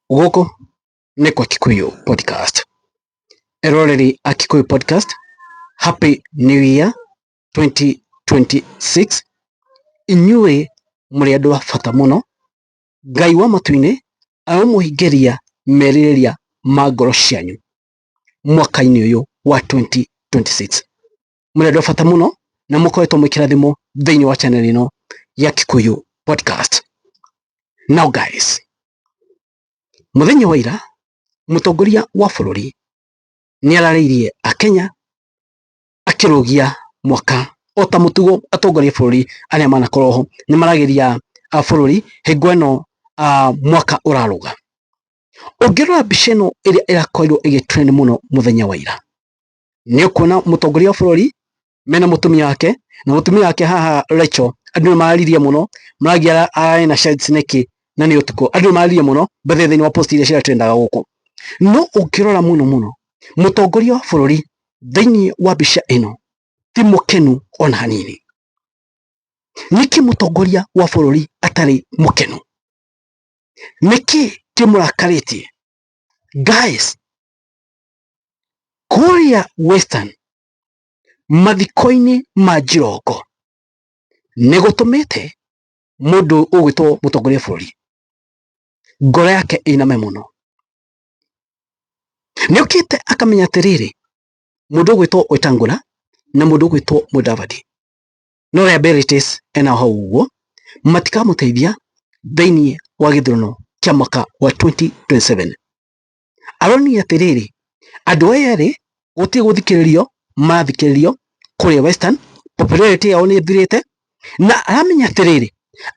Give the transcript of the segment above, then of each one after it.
Gũkũ nĩ kwa Kikuyu podcast. Eroreri a Kikuyu podcast, Happy New Year 2026. Inyuĩ mũrĩ andũ a bata mũno. Ngai wa matu-inĩ aramũhingĩria merirĩria ma ngoro cianyu mwaka-inĩ ũyũ wa 2026. Mũrĩ andũ a bata mũno na mũkoretwo mũkĩrathimwo thĩinĩ wa channel ĩno ya Kikuyu podcast. Now guys, mũthenya wa ira mũtongoria wa bũrũri nĩararĩirie Akenya akĩrũgia mwaka ota mũtugo atongoria bũrũri arĩa manakorwo ho nĩmarageria bũrũri hingo ĩno mwaka ũrarũga. Ũngĩrora mbica ĩno ĩrĩa ĩrakorirwo ĩgĩtrend mũno mũthenya wa ira, nĩũkuona mũtongoria wa bũrũri mena mũtumia wake, na mũtumia wake haha Rachel, andũ nĩmararirie mũno, maragia arĩ na shades nĩkĩ na nĩ ũtukũ. Andũ nĩmararirie mũno thĩinĩ wa post iria ciratrendaga gũkũ. No ũngĩrora mũno mũtongoria wa bũrũri thĩinĩ wa mbica ĩno ti mũkenu ona hanini. Nĩkĩ mũtongoria wa bũrũri atarĩ mũkenu? Nĩkĩ kĩmũrakarĩtie? Guys, kũrĩa Western mathiko-inĩ ma Njirongo nĩgũtũmĩte mũndũ ũgwĩtwo mũtongoria bũrũri ngoro yake ĩiname mũno. Nĩokĩte akamenya atĩrĩrĩ, mũndũ ũgwĩtwo Wetangula na mũndũ ũgwĩtwo Mudavadi no liabilities ena hau ũguo matikamũteithia thĩinĩ wa gĩthurano kĩa mwaka wa 2027. Aronia atĩrĩrĩ, andũ erĩ gũtirĩ gũthikĩrĩrio mathikĩrĩrio kũrĩa Western, popularity yao nĩ ĩthirĩte, na aramenya atĩrĩrĩ,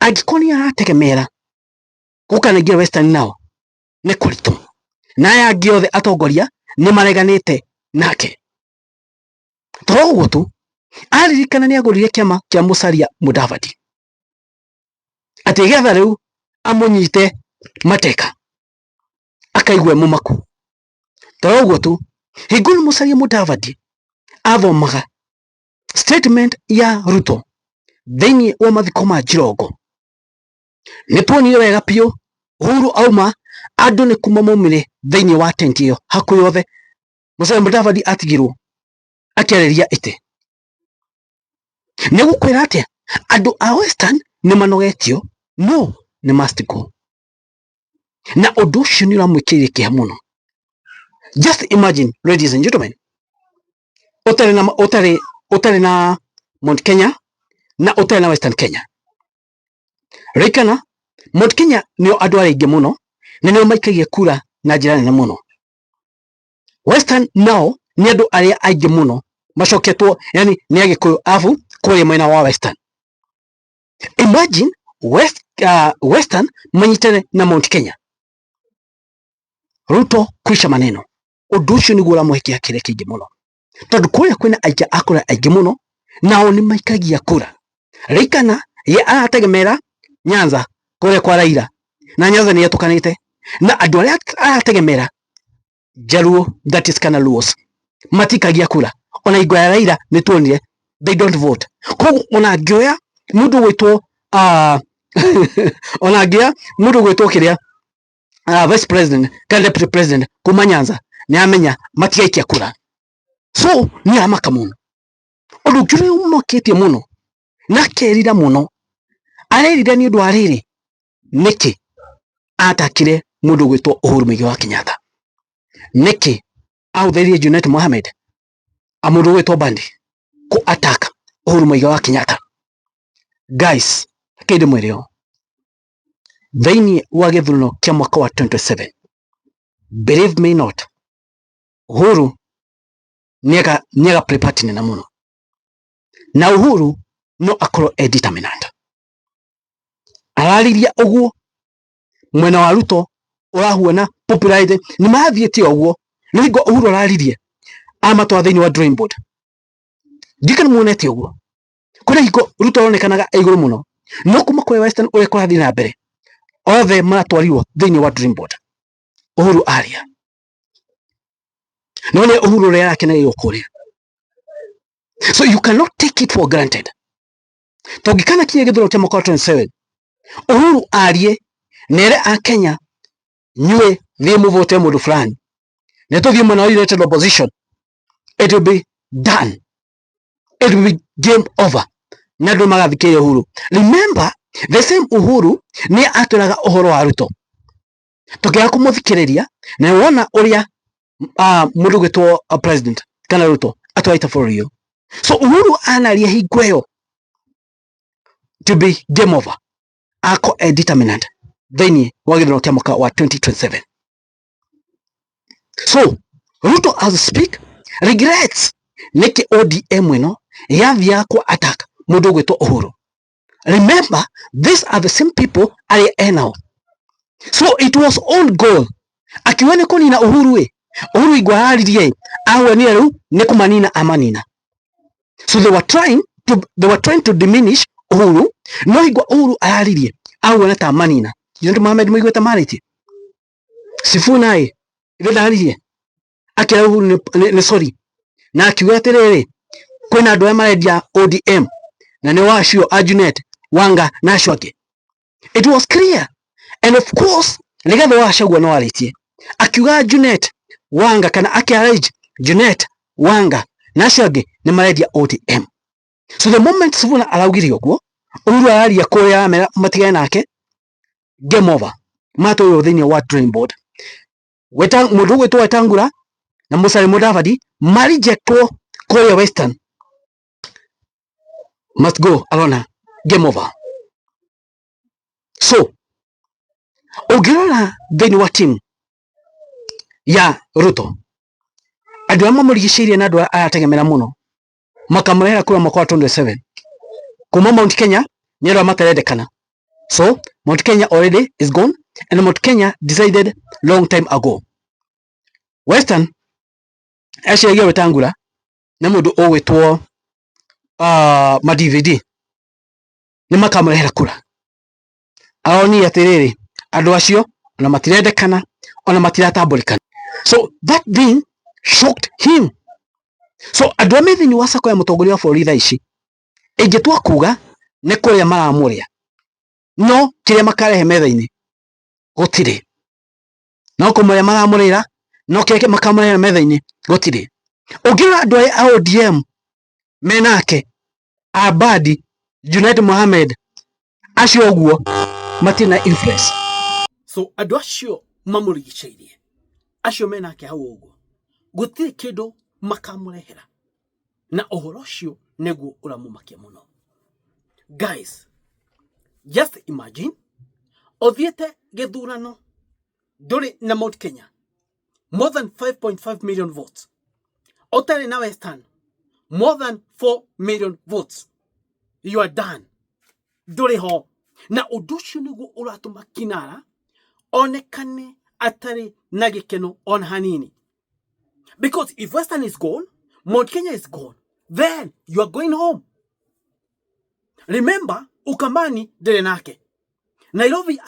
angĩkorwo nĩ arategemera gũkanaingĩra Western nao nĩ kũritũ, na aya angĩ othe atongoria nĩmareganĩte nake. To ũguo tu, aririkana nĩagũrire kĩama kĩa Musalia Mudavadi atĩ getha rĩu amũnyite mateka akaigwe mũmaku. To ũguo tu, hingo ĩno Musalia Mudavadi athomaga statement ya Ruto thĩinĩ wa mathiko ma Njirongo, nĩtuonire wega biũ Uhuru auma, andũ nĩ kuma maumire thĩinĩ wa tent ĩyo hakuhĩ othe. Musalia Mudavadi atigirwo akĩarĩria ĩtĩ. Nĩgũkwĩra atĩa andũ a Western nĩmanogetio? No, nĩ must go. Na ũndũ ũcio nĩ ũramwĩkĩrire kĩeha mũno. Just imagine, ladies and gentlemen, ũtarĩ na Mount Kenya na ũtarĩ na Western Kenya. Rĩkana Mount Kenya nĩo andũ arĩa aingĩ mũno na nĩo maikagia kura na njĩra nene mũno. Western nao nĩ andũ arĩa aingĩ mũno macoketwo, yani nĩ Agĩkũyũ afu kũrĩa mwena wa Western. Imagine Western manyitane na Mount Kenya. Ruto kwisha maneno. Ũndũ ũcio nĩguo ũramũhekia kĩrĩa kĩingĩ mũno, tondũ kũrĩa kwĩna aingĩ a kura aingĩ mũno nao nĩ maikagia kura. Rĩkana ye arategemera Nyanza kũrĩa kwa Raila, na Nyanza nĩ yatukanĩte na andũ arĩa arategemera Jaluo, that is kana Luos, matikagia kura. Ona igwa ya Raila nĩtuonire they don't vote. Koguo ona angĩoya mũndũ gwĩtwo ona angĩoya mũndũ gwĩtwo kĩrĩa vice president kana deputy president kuma Nyanza nĩamenya matigaikia kura. So nĩ aramaka mũno. Ũndũ ũngĩ ũrĩa ũmũmakĩtie mũno na akerira mũno, arerira nĩ ũndũ wa rĩrĩ, nĩkĩ atakire mũndũ gwĩtwo Uhuru Mũigai wa Kenyatta? Nĩkĩ ahũthĩrire Junet Mohammed mũndũ gwĩtwo Bandi ku attack Uhuru Mũigai wa Kenyatta? Guys, kĩndũ mwĩrĩo thĩinĩ wa gĩthurano kĩa mwaka wa 27, believe me not, Uhuru nĩaga play part nene mũno, na Uhuru no akorwo determinant. Arariria ũguo mwena wa Ruto ũrahuona popularity nĩmathiĩte ũguo, na hingo Uhuru araririe amatwa thĩinĩ wa drawing board. Ndikana muonete ũguo kũrĩa hingo Ruto aronekanaga igũrũ mũno, no kuma kũrĩa Western ũrĩa kũrathiĩ na mbere othe maratwarirwo thĩinĩ wa drawing board. Uhuru aria no nĩ Uhuru ũrĩa arakenereirwo kũrĩa. So you cannot take it for granted. Tũngĩkana kinya gĩthurano kĩa mwaka wa 27 Uhuru arie nere a Kenya nyue thie muvote mundu fulani neto thie mwana United Opposition, it will be done, it will be game over. Nadu magathikire Uhuru. Remember the same Uhuru ni aturaga uhoro wa Ruto, tukiya kumuthikiriria na wona uria mundu gwitwo president kana Ruto atwaita for you. So Uhuru analia higweyo to be game over, ako determinant thini wa githurano kia mwaka wa 2027. So Ruto as speak regrets niki ODM ino yathia kwa attack mundu gwitwo Uhuru. Remember, these are the same people are now. So it was on goal. Akiwene kunina Uhuru Uhuru igwararirie awe ni ru nikumanina amanina. So they were trying to diminish Uhuru. No igwa Uhuru araririe awe na tamanina. Jonathan Mohamed mwigweta mariti. Sifuna iraririe. Akira Uhuru ni sorry. Na akiwa atiriri kwina andu marendia ODM na ni wacio Ajunet Wanga na Haceke. It was clear, and of course nigetha wacagua no aritie akiuga Junet Wanga kana akiarage Junet Wanga na Haceke ni marendia ODM. So the moment Sifuna araugire uguo Uhuru araria kuria matigane nake, game over. Mato yo thini wa drawing board weta mundu gwitwo Wetangula na Musalia Mudavadi marijectwo kuria Western, must go alona, game over. So ugirora thini wa team ya Ruto andu amwe murigicirie na andu arategemera muno makamurehera kura mwaka wa 27 kuma Mount Kenya ni andu matarendekana. So Mount Kenya already is gone, and Mount Kenya decided long time ago. Western aciagia Wetangula na mundu ugwitwo ma DVD ni makamurehera kura. Aoni atiriri andu acio ona matirendekana ona matiratambulikana. So that thing shocked him. So andu amethini wa sako ya mutongoria wa bũrũri thaa ici ingitwa kuga ni kuria maramuria, no kiria makarehe metha-ini gutiri, no kumuria maramurira, no kiria makamurehera metha-ini gutiri. Ugira andu a ODM menake Abadi Junet Mohamed acio guo matina influence. So andu acio mamurigicairie acio menake hau uguo gutiri kindu makamurehera, na uhoro ucio neguo uramumakia muno. Guys, just imagine othiete githurano nduri na Mount Kenya more than 5.5 million votes, otari na Western more than 4 million votes. You are done. Nduri ho na undu ucio niguo uratuma Kinara onekane atari na gikeno on hanini. Because if Western is gone, Mount Kenya is gone, then you are going home. Remember, Ukambani ndere nake. Nairobi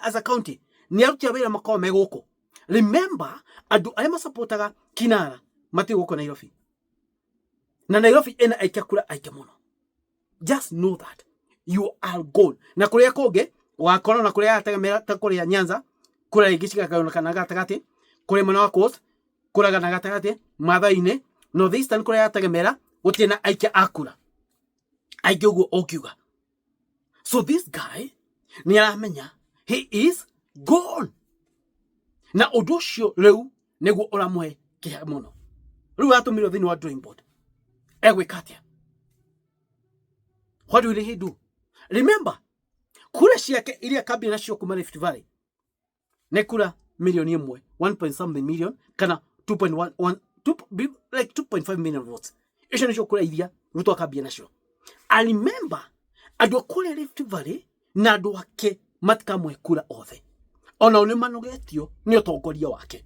as a county ni arutia wira makao megoko. Remember, adu aima supportaga Kinara mati goko Nairobi. Na Nairobi ena aikakura aikamono. Just know that you are gone. Na kuria koge wakona na kuria atagamera ta kuria Nyanza, kuria giciga kana gatagati, kuria mwana wa Coast, kuria kana gatagati, Mathaine, Northeastern kuria atagamera gutina aikia akura. Aigogo okiuga. So this guy ni aramenya he is gone. Na udoshio leu neguo uramuhe kiha muno. Riu atumiro thini wa drawing board. Ewe katia. What will he do? Remember, kura ciake iria kabina nacio kuma Rift Valley nekura milioni imwe 1.something million kana 2.5 million votes. Icio nicio kura iria Ruto akabia nacio. I remember andu kura Rift Valley na andu ake matikamwe kura othe. Ona une manogetio ni utongoria wake.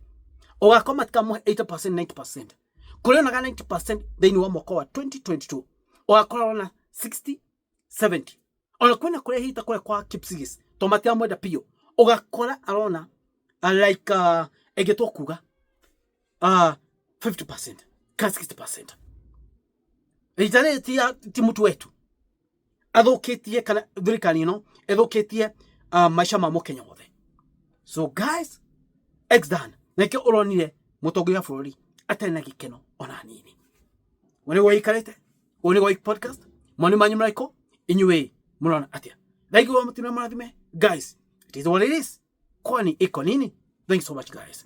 Ogako matikamwe 80% 90%. Kura na 90% thini wa mwaka wa 2022. Ogakora ona 60 70. Ona kwena kure hita kure kwa Kipsigis tomatia mwenda pio ogakora arona like egeto kuga 50% ka 60%. Ritane ti mutu wetu athoketie kana thirikari no ethoketie maisha ma Mukenya wothe. So guys, it's done. Nake uronire mutongoria bũrũri atarĩ na gĩkeno ona hanini. Wone gũikarĩte, wone gũik podcast, moni manyu mraiko, inyuĩ mũrona atia. Thank you wa mutima marathime. Guys, it is what it is. Kwani iko nini? Thanks so much guys.